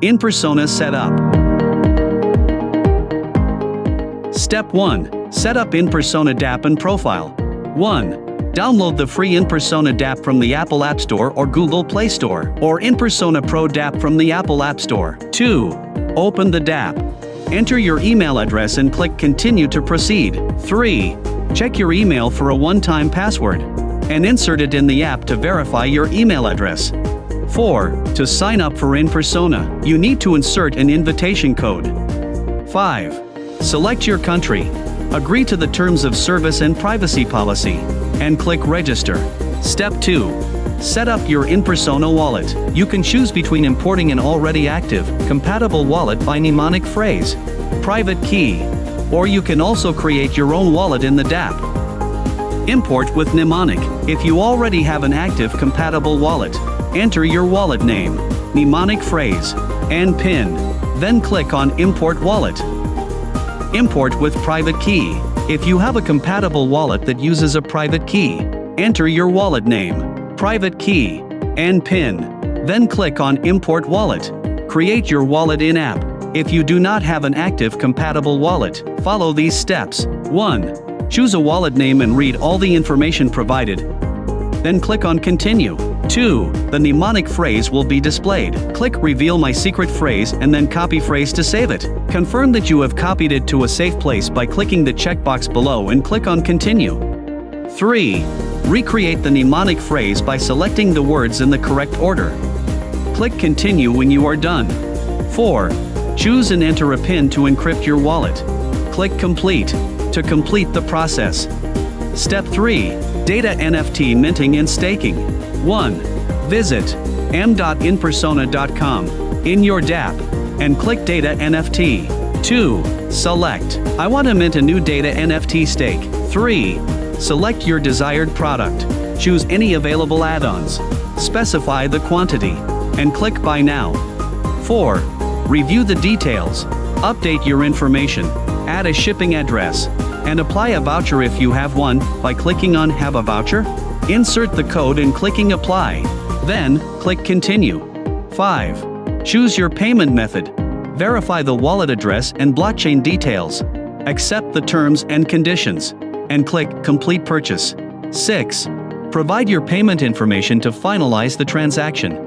Inpersona Setup. Step 1. Set up Inpersona DApp and profile. 1. Download the free Inpersona DApp from the Apple App Store or Google Play Store, or Inpersona Pro DApp from the Apple App Store. 2. Open the DApp. Enter your email address and click Continue to proceed. 3. Check your email for a one-time password and insert it in the app to verify your email address. 4. To sign up for Inpersona, you need to insert an invitation code. 5. Select your country. Agree to the terms of service and privacy policy, and click Register. Step 2. Set up your Inpersona wallet. You can choose between importing an already active, compatible wallet by mnemonic phrase, private key, or you can also create your own wallet in the DApp. Import with mnemonic. If you already have an active compatible wallet, enter your wallet name, mnemonic phrase, and PIN. Then click on Import Wallet. Import with private key. If you have a compatible wallet that uses a private key, enter your wallet name, private key, and PIN. Then click on Import Wallet. Create your wallet in-app. If you do not have an active compatible wallet, follow these steps. 1. Choose a wallet name and read all the information provided. Then click on Continue. 2. The mnemonic phrase will be displayed. Click Reveal My Secret Phrase and then copy phrase to save it. Confirm that you have copied it to a safe place by clicking the checkbox below and click on Continue. 3. Recreate the mnemonic phrase by selecting the words in the correct order. Click Continue when you are done. 4. Choose and enter a PIN to encrypt your wallet. Click Complete to complete the process. Step 3. Data NFT Minting and Staking. 1. Visit m.inpersona.com in your DApp and click Data NFT. 2. Select I want to mint a new Data NFT stake. 3. Select your desired product. Choose any available add-ons. Specify the quantity and click Buy Now. 4. Review the details. Update your information. Add a shipping address and apply a voucher if you have one by clicking on Have a Voucher. Insert the code and clicking Apply. Then, click Continue. 5. Choose your payment method. Verify the wallet address and blockchain details. Accept the terms and conditions. And click Complete Purchase. 6. Provide your payment information to finalize the transaction.